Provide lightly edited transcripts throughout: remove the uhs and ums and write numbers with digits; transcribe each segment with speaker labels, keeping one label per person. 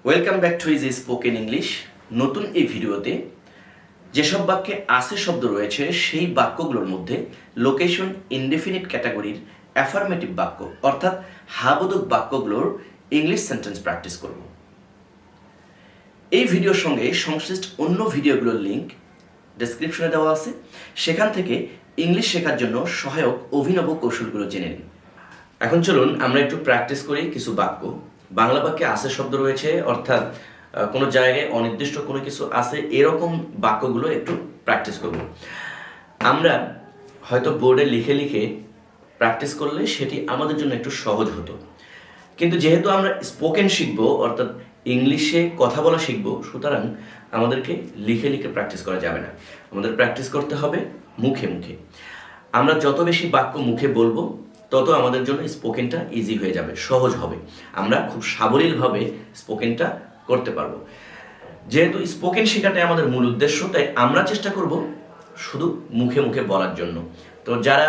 Speaker 1: Welcome back to easy spoken English. নতুন এই ভিডিওতে যেসব বাক্যে আছে শব্দ রয়েছে সেই বাক্যগুলোর মধ্যে লোকেশন ইনডেফিনিট ক্যাটাগরির অ্যাফার্মেটিভ বাক্য অর্থাৎ হাবোধক বাক্যগুলোর ইংলিশ সেন্টেন্স প্র্যাকটিস করব। এই ভিডিওর সঙ্গে সংশ্লিষ্ট অন্য ভিডিওগুলোর লিঙ্ক ডেসক্রিপশনে দেওয়া আছে, সেখান থেকে ইংলিশ শেখার জন্য সহায়ক অভিনব কৌশলগুলো জেনে নিন। এখন চলুন আমরা একটু প্র্যাকটিস করি কিছু বাক্য। বাংলা বাক্যে আছে শব্দ রয়েছে অর্থাৎ কোনো জায়গায় অনির্দিষ্ট কোনো কিছু আছে, এরকম বাক্যগুলো একটু প্র্যাকটিস করব। আমরা হয়তো বোর্ডে লিখে লিখে প্র্যাকটিস করলে সেটি আমাদের জন্য একটু সহজ হতো, কিন্তু যেহেতু আমরা স্পোকেন শিখবো অর্থাৎ ইংলিশে কথা বলা শিখবো, সুতরাং আমাদেরকে লিখে লিখে প্র্যাকটিস করা যাবে না, আমাদের প্র্যাকটিস করতে হবে মুখে মুখে। আমরা যত বেশি বাক্য মুখে বলবো তত আমাদের জন্য স্পোকেনটা ইজি হয়ে যাবে, সহজ হবে, আমরা খুব সাবলীলভাবে স্পোকেনটা করতে পারবো। যেহেতু স্পোকেন শেখাটাই আমাদের মূল উদ্দেশ্য, তাই আমরা চেষ্টা করব শুধু মুখে মুখে বলার জন্য। তো যারা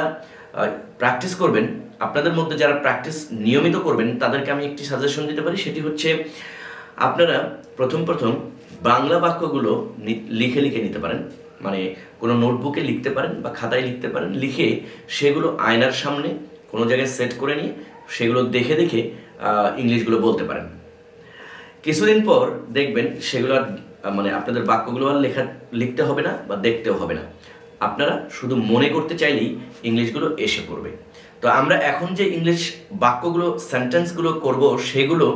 Speaker 1: প্র্যাকটিস করবেন, আপনাদের মধ্যে যারা প্র্যাকটিস নিয়মিত করবেন, তাদেরকে আমি একটি সাজেশন দিতে পারি। সেটি হচ্ছে আপনারা প্রথম বাংলা বাক্যগুলো লিখে লিখে নিতে পারেন, মানে কোনো নোটবুকে লিখতে পারেন বা খাতায় লিখতে পারেন, লিখে সেগুলো আয়নার সামনে কোনো জায়গায় সেট করে নিয়ে সেগুলো দেখে দেখে ইংলিশগুলো বলতে পারেন। কিছুদিন পর দেখবেন সেগুলো মানে আপনাদের বাক্যগুলো আর লিখতে হবে না বা দেখতেও হবে না, আপনারা শুধু মনে করতে চাইলেই ইংলিশগুলো এসে পড়বে। তো আমরা এখন যে ইংলিশ বাক্যগুলো সেন্টেন্সগুলো করব সেগুলো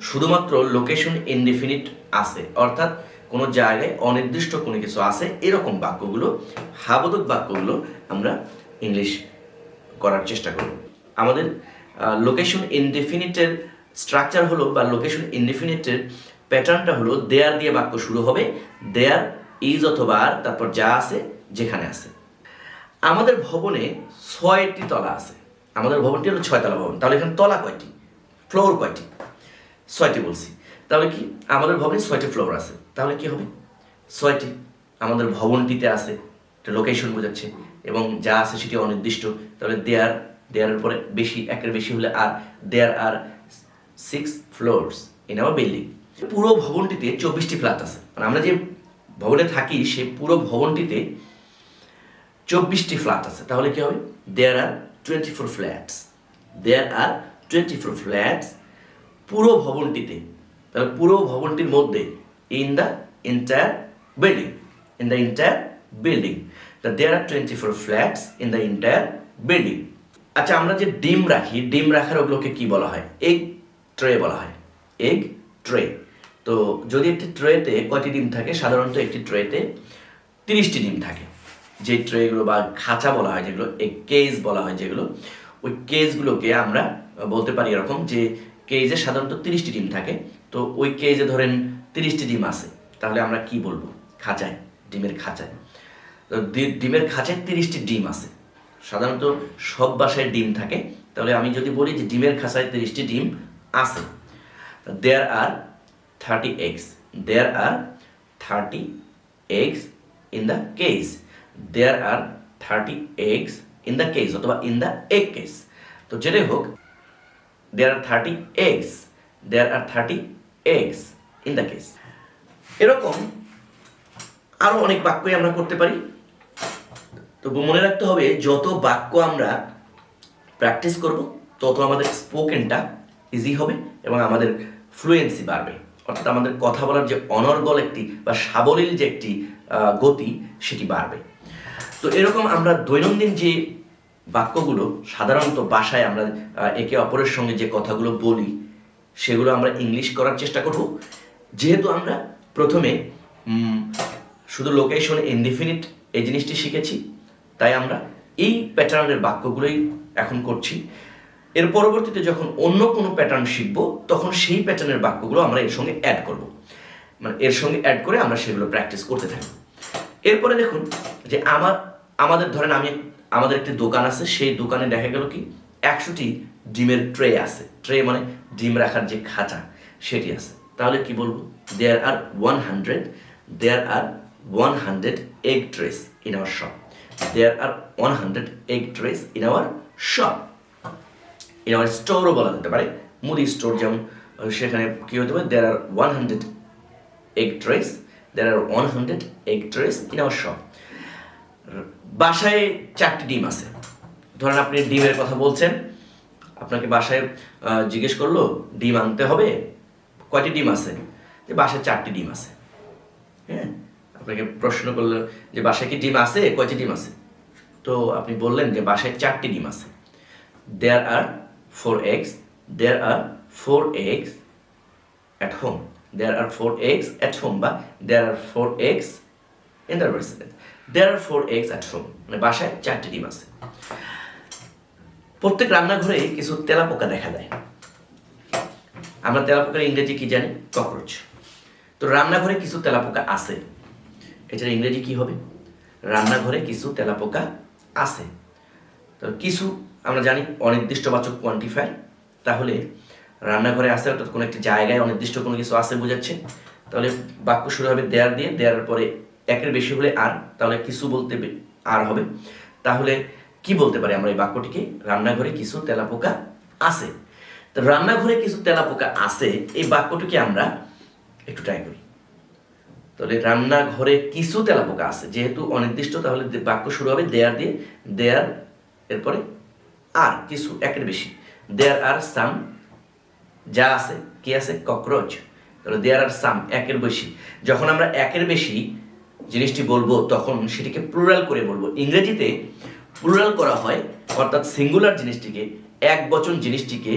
Speaker 1: শুধুমাত্র লোকেশন ইনডেফিনিট আছে অর্থাৎ কোনো জায়গায় অনির্দিষ্ট কোনো কিছু আছে এরকম বাক্যগুলো, হাবোধক বাক্যগুলো আমরা ইংলিশ করার চেষ্টা করব। আমাদের লোকেশন ইনডেফিনিটের স্ট্রাকচার হলো বা লোকেশন ইনডেফিনিটের প্যাটার্নটা হলো দেয়ার দিয়ে বাক্য শুরু হবে, দেয়ার ইজ অথবা আর, তারপর যা আছে যেখানে আছে। আমাদের ভবনে 6টি তলা আছে, আমাদের ভবনটি হলো 6 তলা ভবন, তাহলে এখানে তলা কয়টি, ফ্লোর কয়টি? 6টি বলছি, তাহলে কি আমাদের ভবনে 6টি ফ্লোর আছে, তাহলে কি হবে 6টি আমাদের ভবনটিতে আছে, এটা লোকেশন বোঝাচ্ছে, এবং যা আছে সেটি অনির্দিষ্ট, তাহলে দেয়ারের পরে বেশি, একের বেশি হলে আর, দেয়ার আর 6 floors ইন আওয়ার বিল্ডিং। পুরো ভবনটিতে 24টি ফ্ল্যাট আছে, মানে আমরা যে ভবনে থাকি সেই পুরো ভবনটিতে 24টি ফ্ল্যাট আছে, তাহলে কি হবে দেয়ার are 24 flats, there are 24 flats পুরো ভবনটিতে, তাহলে পুরো ভবনটির মধ্যে in the entire building, in the entire building, there are 24 flats in the entire building. আচ্ছা, আমরা যে ডিম রাখি, ডিম রাখার ওগুলোকে কি বলা হয়? এগ ট্রে বলা হয়, এগ ট্রে। তো যদি একটি ট্রেতে কয়টি ডিম থাকে? সাধারণত একটি ট্রেতে 30টি ডিম থাকে। যে ট্রেগুলো বা খাঁচা বলা হয় যেগুলো, এগ কেজ বলা হয় যেগুলো, ওই কেজগুলোকে আমরা বলতে পারি এরকম যে কেজে সাধারণত 30টি ডিম থাকে। তো ওই কেজে ধরেন 30টি ডিম আছে, তাহলে আমরা কি বলবো? খাঁচায়, ডিমের খাঁচায়। তো ডিমের খাঁচায় 30টি ডিম আছে, সাধারণত সব বাসায় ডিম থাকে, তাহলে আমি যদি বলি যে ডিমের খাঁচায় 30টি ডিম আছে, there are 30 eggs, there are 30 eggs in the cage, there are 30 eggs in the cage অথবা ইন দ্য এগ কেজ। তো যেটাই হোক, there are 30 eggs, there are 30 eggs in the cage. এরকম আরো অনেক বাক্যই আমরা করতে পারি। তো মনে রাখতে হবে, যত বাক্য আমরা প্র্যাকটিস করব তত আমাদের স্পোকেনটা ইজি হবে এবং আমাদের ফ্লুয়েন্সি বাড়বে, অর্থাৎ আমাদের কথা বলার যে অনর্গল একটি বা সাবলীল যে একটি গতি সেটি বাড়বে। তো এরকম আমরা দৈনন্দিন যে বাক্যগুলো সাধারণত বাসায় আমরা একে অপরের সঙ্গে যে কথাগুলো বলি সেগুলো আমরা ইংলিশ করার চেষ্টা করব। যেহেতু আমরা প্রথমে শুধু লোকেশন ইনডেফিনিট এই জিনিসটি শিখেছি, তাই আমরা এই প্যাটার্নের বাক্যগুলোই এখন করছি। এর পরবর্তীতে যখন অন্য কোনো প্যাটার্ন শিখবো তখন সেই প্যাটার্নের বাক্যগুলো আমরা এর সঙ্গে অ্যাড করব, মানে এর সঙ্গে অ্যাড করে আমরা সেগুলো প্র্যাকটিস করতে থাকি। এরপরে দেখুন যে আমাদের ধরেন আমাদের একটি দোকান আছে, সেই দোকানে দেখা গেল কি 100টি ডিমের ট্রে আছে, ট্রে মানে ডিম রাখার যে খাঁচা সেটি আছে, তাহলে কি বলবো? দেয়ার আর 100 egg trays in our shop, there are 100 egg trays in our shop, in our store বলা যেতে পারে, মুদি স্টোর যেমন সেখানে কি হতে পারে, there are 100 egg trays, there are 100 egg trays in our shop. বাসায় 4টি ডিম আছে। ধরেন আপনি ডিমের কথা বলছেন, আপনাকে বাসায় জিজ্ঞেস করলো ডিম আনতে হবে, কয়টি ডিম আছে, যে বাসায় 4টি ডিম আছে। হ্যাঁ, আপনাকে প্রশ্ন করলো যে বাসায় কি ডিম আছে, কয়টি ডিম আছে, তো আপনি বললেন যে বাসায় 4টি ডিম আছে। there are 4 eggs, there are 4 eggs at home, there are 4 eggs at home, বা there are 4 eggs in the restaurant, there are 4 eggs at home, মানে বাসায় 4টি ডিম আছে। প্রত্যেক রান্নাঘরে কিছু তেলাপোকা দেখা যায়। আমরা তেলাপোকার ইংরেজি কি জানি, ককরোচ। তো রান্নাঘরে কিছু তেলাপোকা আছে, এটার ইংরেজি কি হবে, রান্নাঘরে কিছু তেলাপোকা আছে। তো কিছু আমরা জানি অনির্দিষ্টবাচক কোয়ান্টিফায়ার, তাহলে রান্নাঘরে আছে অর্থাৎ কোনো একটি জায়গায় অনির্দিষ্ট কোনো কিছু আছে বোঝাচ্ছে। তাহলে বাক্য শুরু হবে দেয়ার দিয়ে, দেয়ার পরে একের বেশি হলে আর, তাহলে কিছু বলতে আর হবে। তাহলে কি বলতে পারি আমরা এই বাক্যটিকে, রান্নাঘরে কিছু তেলাপোকা আছে। তো রান্নাঘরে কিছু তেলাপোকা আছে এই বাক্যটিকে আমরা একটু ট্রাই করি। তাহলে রান্নাঘরে কিছু তেলাপোকা আছে, যেহেতু অনির্দিষ্ট, তাহলে বাক্য শুরু হবে দেয়ার দিয়ে, দেয়ার এরপরে আর কিছু একের বেশি, দেয়ার আর সাম, যা আছে কি আছে, ককরোচ। তাহলে দেয়ার আর সাম একের বেশি। যখন আমরা একের বেশি জিনিসটি বলবো তখন সেটিকে প্লুরাল করে বলবো। ইংরেজিতে প্লুরাল করা হয়, অর্থাৎ সিঙ্গুলার জিনিসটিকে, এক বচন জিনিসটিকে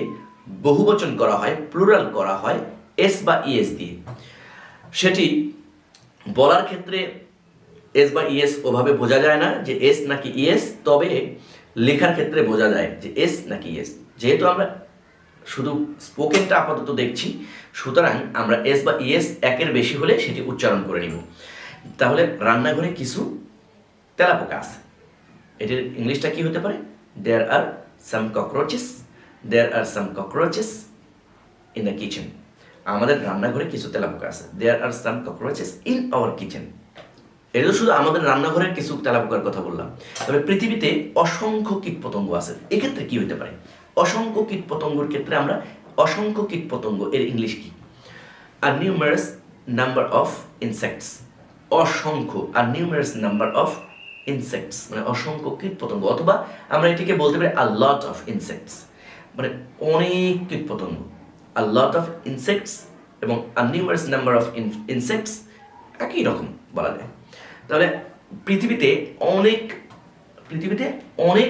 Speaker 1: বহুবচন করা হয়, প্লুরাল করা হয় এস বা ইএস দিয়ে। সেটি বলার ক্ষেত্রে এস বা ইএস ওভাবে বোঝা যায় না যে এস নাকি ইএস, তবে লেখার ক্ষেত্রে বোঝা যায় যে এস নাকি ইএস। যেহেতু আমরা শুধু স্পোকেনটা আপাতত দেখছি, সুতরাং আমরা এস বা ইএস একের বেশি হলে সেটি উচ্চারণ করে নিব। তাহলে রান্নাঘরে কিছু তেলাপোকা আছে, এটির ইংলিশটা কি হতে পারে, there are some cockroaches, there are some cockroaches in the kitchen. আমাদের রান্নাঘরে কিছু তেলাপোকা আছে, there are some cockroaches in our kitchen. এটা তো শুধু আমাদের রান্নাঘরের কিছু তেলাপোকার কথা বললাম, তবে পৃথিবীতে অসংখ্য কীটপতঙ্গ আছে। এক্ষেত্রে কি হতে পারে, অসংখ্য কীটপতঙ্গের ক্ষেত্রে আমরা অসংখ্য কীটপতঙ্গ এর ইংলিশ কি, আর নিউমারাস নাম্বার অফ ইনসেক্টস। অসংখ্য আর নিউমারাস নাম্বার অফ ইনসেক্টস মানে অসংখ্য কীটপতঙ্গ, অথবা আমরা এটিকে বলতে পারি আ লট অফ ইনসেক্টস, মানে অনেক কীটপতঙ্গ। আ লট অফ ইনসেক্টস এবং আ নিউমারাস নাম্বার অফ ইনসেক্টস একই রকম বলা যায়। তাহলে পৃথিবীতে অনেক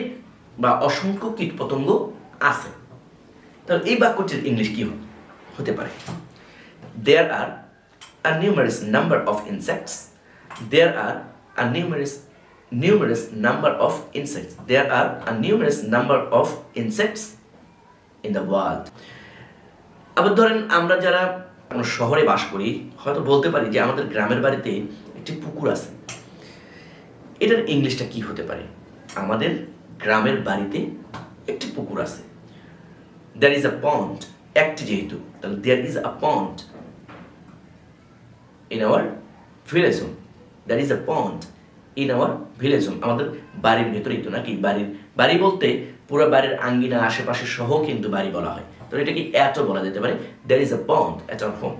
Speaker 1: বা অসংখ্য কীটপতঙ্গ আছে। তাহলে এই বাক্যটির ইংলিশ কি হতে পারে, there R a numerous number of insects, there are a numerous number of insects, there are a numerous number of insects in the world. আবার ধরেন আমরা যারা কোনো শহরে বাস করি, হয়তো বলতে পারি যে আমাদের গ্রামের বাড়িতে একটি পুকুর আছে। এটার ইংলিশটা কি হতে পারে, আমাদের গ্রামের বাড়িতে একটি পুকুর আছে। there is a pond, একটি যেহেতু, তাহলে there is a pond in our village home, there is a pond in our village home। আমাদের বাড়ির ভেতরেই তো, নাকি বাড়ি বলতে পুরো বাড়ির আঙ্গিনা আশেপাশে সহ কিন্তু বাড়ি বলা হয়। তো এটাকে এত বলা যেতে পারে, there is a pond at our home,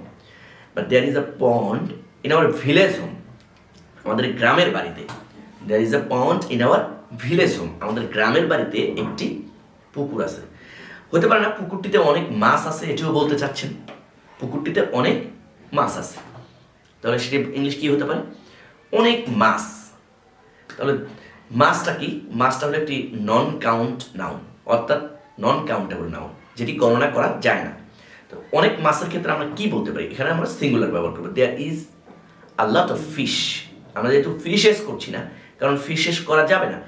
Speaker 1: but there is a pond in our village home। আমাদের গ্রামের বাড়িতে there is a pond in our village home, আমাদের গ্রামের বাড়িতে একটি পুকুর আছে। হতে পারে না পুকুরটিতে অনেক মাছ আছে, এটিও বলতে চাচ্ছেন পুকুরটিতে অনেক মাছ আছে। তাহলে সেটি ইংলিশ কি হতে পারে, অনেক মাছ। তাহলে মাছটা কি, মাছটা হলো একটি নন কাউন্ট নাউন, অর্থাৎ নন কাউন্টেবল নাউন, যেটি গণনা করা যায় না। তো অনেক মাছের ক্ষেত্রে আমরা কি বলতে পারি, এখানে আমরা সিঙ্গুলার ব্যবহার করবো, there is a lot of fish. আমরা যেহেতু ফিশেস করছি না, কারণ ফিশেস করা যাবে না,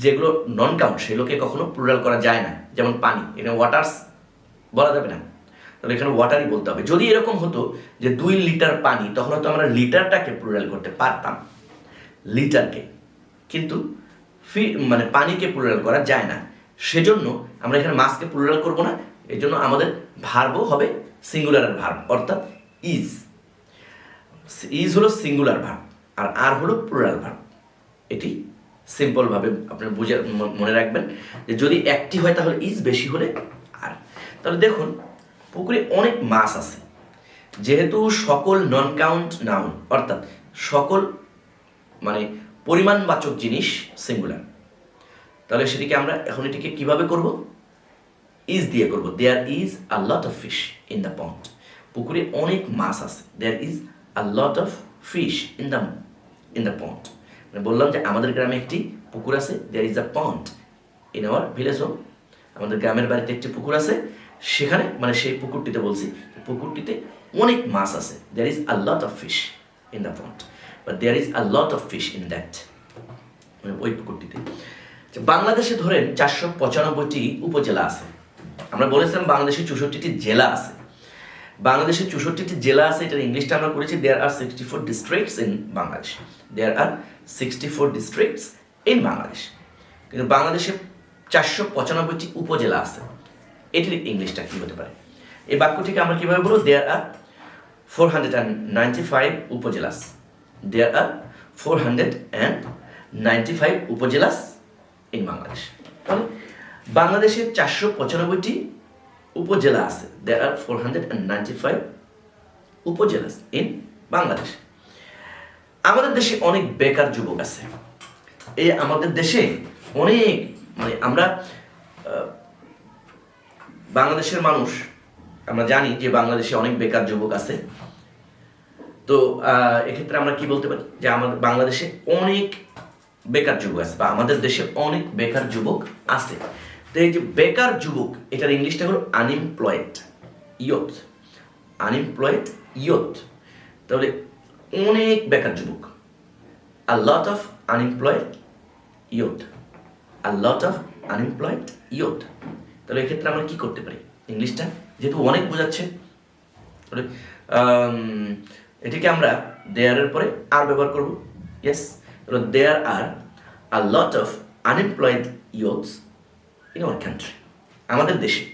Speaker 1: যেগুলো নন কাউন্ট সেগুলোকে কখনো প্লুরাল করা যায় না। যেমন পানি, এখানে ওয়াটার্স বলা যাবে না, তাহলে এখানে ওয়াটারই বলতে হবে। যদি এরকম হতো যে 2 লিটার পানি, তখন হয়তো আমরা লিটারটাকে প্লুরাল করতে পারতাম, লিটারকে, কিন্তু মানে পানিকে প্লুরাল করা যায় না। সেজন্য আমরা এখানে মাছকে প্লুরাল করব না, এই জন্য আমাদের ভার্বও হবে সিঙ্গুলার ভার্ব, অর্থাৎ ইজ। ইজ হলো সিঙ্গুলার ভার্ব আর আর হলো প্লুরাল ভার্ব। এটি সিম্পলভাবে আপনি বুঝে মনে রাখবেন যে যদি একটি হয় তাহলে ইজ, বেশি হলে আর। তাহলে দেখুন পুকুরে অনেক মাছ আছে। যেহেতু সকল নন কাউন্ট নাউন অর্থাৎ সকল মানে পরিমাণবাচক জিনিস সিঙ্গুলার, তাহলে সেটিকে আমরা এখন এটিকে কিভাবে করব? ইজ দিয়ে করব। There is a lot of fish in the pond. পুকুরে অনেক মাছ আছে। There is a lot of fish in the pond. মানে বললাম যে আমাদের গ্রামে একটি পুকুর আছে। There is a pond in our village home. আমাদের গ্রামের বাড়িতে একটি পুকুর আছে, সেখানে মানে সেই পুকুরটিতে বলছি পুকুরটিতে অনেক মাছ আছে। There is a lot of fish in the pond, but there is a lot of fish in that, মানে ওই পুকুরটিতে। বাংলাদেশে ধরেন 495টি উপজেলা আছে। আমরা বলেছিলাম বাংলাদেশে 64টি জেলা আছে। বাংলাদেশে 64টি জেলা আছে, এটার ইংলিশটা আমরা করেছি there are 64 districts in Bangladesh. There are 64 districts in Bangladesh. কিন্তু বাংলাদেশে 495টি উপজেলা আছে। এটির ইংলিশটা কী হতে পারে? এই বাক্যটিকে আমরা কীভাবে বলবো? দেয়ার আর 495 উপজেলাস। দেয়ার আর 495 উপজেলাস ইন বাংলাদেশ। তাহলে বাংলাদেশের 495টি উপজেলা আছে। There R 495 upazilas in Bangladesh. আমাদের দেশে অনেক বেকার যুবক আছে। এই আমাদের দেশে অনেক মানে আমরা বাংলাদেশের মানুষ আমরা জানি যে বাংলাদেশে অনেক বেকার যুবক আছে। তো এক্ষেত্রে আমরা কি বলতে পারি? যে আমাদের বাংলাদেশে অনেক বেকার যুবক আছে, বা আমাদের দেশে অনেক বেকার যুবক আছে। তো এই যে বেকার যুবক, এটার ইংলিশটা হলো আনএমপ্লয়েড ইয়থ। আনএমপ্লয়েড ইয়থ, তাহলে অনেক বেকার যুবক। A lot of unemployed youth. A lot of unemployed youth. তাহলে এক্ষেত্রে আমরা কি করতে পারি? ইংলিশটা যেহেতু অনেক বোঝাচ্ছে, তাহলে এটিকে আমরা দেয়ারের পরে আর ব্যবহার করব। ইয়েস, তাহলে there are a lot of unemployed youths in our country. আমাদের দেশে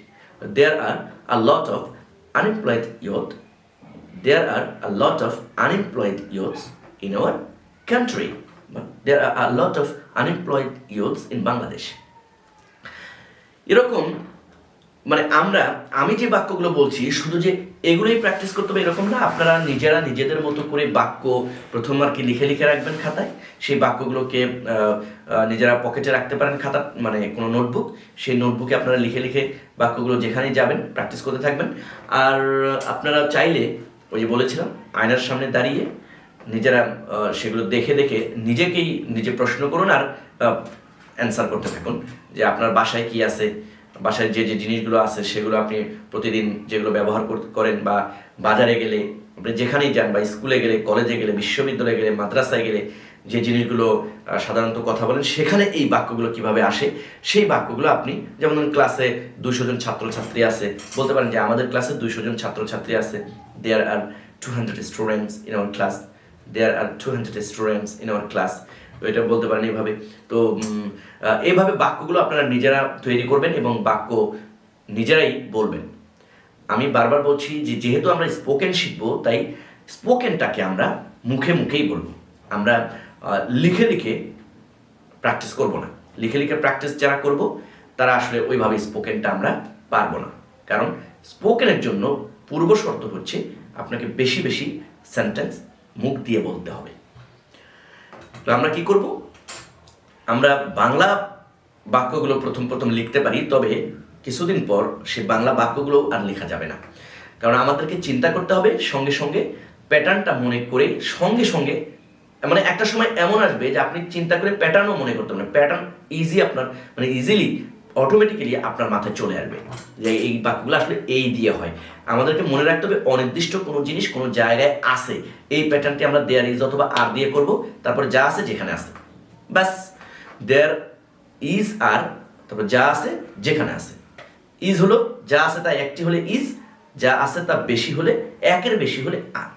Speaker 1: there are a lot of unemployed youth. There are a lot of unemployed youths in our country. There are a lot of unemployed youths in Bangladesh. এরকম মানে আমি যে বাক্যগুলো বলছি শুধু যে এগুলোই প্র্যাকটিস করতে হবে এরকম না। আপনারা নিজেরা নিজেদের মতো করে বাক্য প্রথমবার কি লিখে লিখে রাখবেন খাতায়। সেই বাক্যগুলোকে নিজেরা পকেটে রাখতে পারেন, খাতা মানে কোনো নোটবুক। সেই নোটবুকে আপনারা লিখে লিখে বাক্যগুলো যেখানেই যাবেন প্র্যাকটিস করতে থাকবেন। আর আপনারা চাইলে ওই যে বলেছিলাম আয়নার সামনে দাঁড়িয়ে নিজেরা সেগুলো দেখে দেখে নিজে প্রশ্ন করুন আর অ্যান্সার করতে থাকুন যে আপনার বাসায় কি আছে, বাসায় যে যে জিনিসগুলো আছে সেগুলো আপনি প্রতিদিন যেগুলো ব্যবহার করেন, বা বাজারে গেলে আপনি যেখানেই যান, বা স্কুলে গেলে, কলেজে গেলে, বিশ্ববিদ্যালয়ে গেলে, মাদ্রাসায় গেলে যে জিনিসগুলো সাধারণত কথা বলেন সেখানে এই বাক্যগুলো কিভাবে আসে সেই বাক্যগুলো আপনি, যেমন ক্লাসে 200 জন ছাত্রছাত্রী আছে, বলতে পারেন যে আমাদের ক্লাসে 200 জন ছাত্রছাত্রী আছে। There are 200 students in our class. There are 200 students in our class. তো এটা বলতে পারেন এইভাবে। তো এইভাবে বাক্যগুলো আপনারা নিজেরা তৈরি করবেন এবং বাক্য নিজেরাই বলবেন। আমি বারবার বলছি যে যেহেতু আমরা স্পোকেন শিখবো, তাই স্পোকেনটাকে আমরা মুখে মুখেই বলবো। আমরা লিখে লিখে প্র্যাকটিস করব না। লিখে লিখে প্র্যাকটিস যারা করব তারা আসলে ওইভাবে স্পোকেনটা আমরা পারবো না। কারণ স্পোকেনের জন্য পূর্ব শর্ত হচ্ছে আপনাকে বেশি বেশি সেন্টেন্স মুখ দিয়ে বলতে হবে। তো আমরা কি করব? আমরা বাংলা বাক্যগুলো প্রথম লিখতে পারি, তবে কিছুদিন পর সে বাংলা বাক্যগুলো আর লেখা যাবে না। কারণ আমাদেরকে চিন্তা করতে হবে সঙ্গে সঙ্গে, প্যাটার্নটা মনে করে সঙ্গে সঙ্গে, মানে একটা সময় এমন আসবে যে আপনি চিন্তা করে প্যাটার্নও মনে করতে পারেন। প্যাটার্ন আপনার মানে ইজিলি অটোমেটিক্যালি আপনার মাথায় চলে আসবে যে এই বাক্যগুলো আসলে এই দিয়ে হয়। আমাদেরকে মনে রাখতে হবে অনির্দিষ্ট কোনো জিনিস কোনো জায়গায় আছে, এই প্যাটার্নটি আমরা দেয়ার ইজ অথবা আর দিয়ে করব। তারপরে যা আছে যেখানে আছে, ব্যাস। দেয়ার ইজ আর, তারপর যা আছে যেখানে আছে। ইজ হলো যা আছে তা একটি হলে ইজ, যা আছে তা বেশি হলে, একের বেশি হলে আর।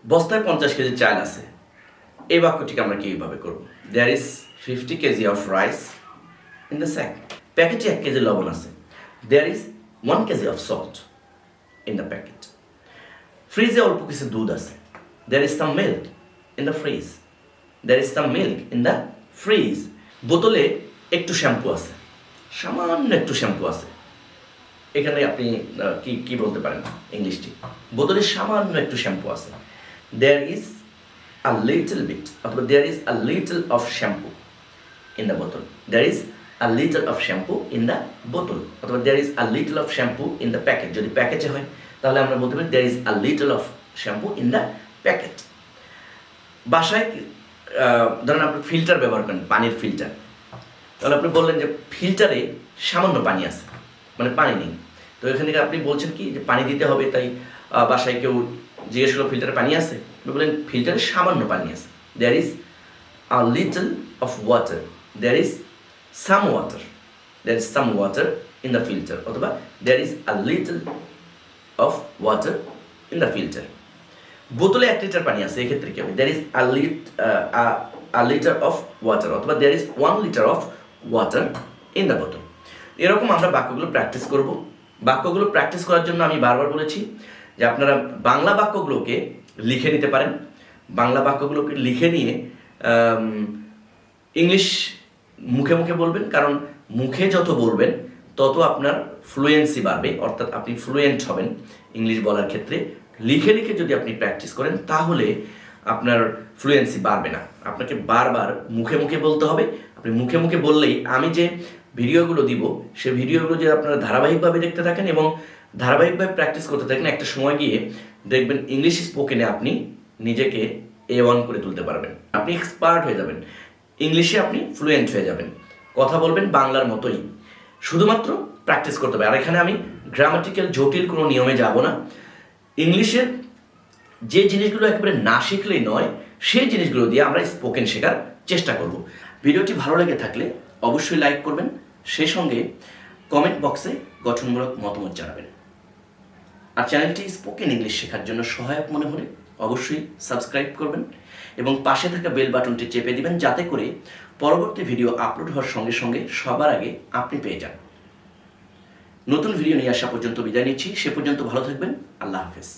Speaker 1: বস্তায় 50 কেজি চাল আছে, এই বাক্যটিকে আমরা কিভাবে করব? There is 50 KG of rice in the sack. প্যাকেটে 1 কেজি লবণ আছে। There is 1 KG of salt in the packet. ফ্রিজে অল্প কিছু দুধ আছে। There is some milk in the fridge. There is some milk in the fridge. বোতলে একটু শ্যাম্পু আছে, সামান্য একটু শ্যাম্পু আছে। এখানে আপনি কি কি বলতে পারেন ইংলিশটি? বোতলে সামান্য একটু শ্যাম্পু আছে, there is a little bit, অথবা there is a little of shampoo in the বোতল, there is a little of shampoo in the বোতল, অথবা there is a little of shampoo in the packet. যদি প্যাকেটে হয় তাহলে আমরা বলতে পারি there is a little of shampoo in the packet. বাসায় ধরেন আপনি ফিল্টার ব্যবহার করেন, পানির ফিল্টার, তাহলে আপনি বললেন যে ফিল্টারে সামান্য পানি আছে, মানে পানি নেই। তো এখান থেকে আপনি বলছেন কি যে পানি দিতে হবে, তাই বাসায় কেউ জিজ্ঞেস করলো ফিল্টারে পানি আছে, আপনি বললেন ফিল্টারে সামান্য পানি আছে, there is a little of water, there is some water, there is some water in the filter, অথবা there is a little of water in the filter. বোতলে 1 লিটার পানি আছে, এক্ষেত্রে কি হবে? There is a litre of water, অথবা there is 1 litre of water in the বোতল। এরকম আমরা বাক্যগুলো প্র্যাকটিস করব। বাক্যগুলো প্র্যাকটিস করার জন্য আমি বারবার বলেছি যে আপনারা বাংলা বাক্যগুলোকে লিখে নিতে পারেন। বাংলা বাক্যগুলোকে লিখে নিয়ে ইংলিশ মুখে মুখে বলবেন, কারণ মুখে যত বলবেন তত আপনার ফ্লুয়েন্সি বাড়বে, অর্থাৎ আপনি ফ্লুয়েন্ট হবেন ইংলিশ বলার ক্ষেত্রে। লিখে লিখে যদি আপনি প্র্যাকটিস করেন তাহলে আপনার ফ্লুয়েন্সি বাড়বে না, আপনাকে বারবার মুখে মুখে বলতে হবে। আপনি মুখে মুখে বললেই আমি যে ভিডিওগুলো দিব সেই ভিডিওগুলো যদি আপনারা ধারাবাহিকভাবে দেখতে থাকেন এবং ধারাবাহিকভাবে প্র্যাকটিস করতে থাকেন, একটা সময় গিয়ে দেখবেন ইংলিশ স্পোকেনে আপনি নিজেকে A1 করে তুলতে পারবেন, আপনি এক্সপার্ট হয়ে যাবেন, ইংলিশে আপনি ফ্লুয়েন্ট হয়ে যাবেন, কথা বলবেন বাংলার মতোই। শুধুমাত্র প্র্যাকটিস করতে হবে। আর এখানে আমি গ্রামাটিক্যাল জটিল কোনো নিয়মে যাব না। ইংলিশের যে জিনিসগুলো একেবারে না শিখলেই নয়, সেই জিনিসগুলো দিয়ে আমরা স্পোকেন শেখার চেষ্টা করব। ভিডিওটি ভালো লেগে থাকলে অবশ্যই লাইক করবেন, সেই সঙ্গে কমেন্ট বক্সে গঠনমূলক মতামত জানাবেন। আর চ্যানেলটি স্পোকেন ইংলিশ শেখার জন্য সহায়ক মনে হলে অবশ্যই সাবস্ক্রাইব করবেন এবং পাশে থাকা বেল বাটনটি চেপে দিবেন, যাতে করে পরবর্তী ভিডিও আপলোড হওয়ার সঙ্গে সঙ্গে সবার আগে আপনি পেয়ে যান। নতুন ভিডিও নিয়ে আসা পর্যন্ত বিদায় নিচ্ছি। সে পর্যন্ত ভালো থাকবেন। আল্লাহ হাফেজ।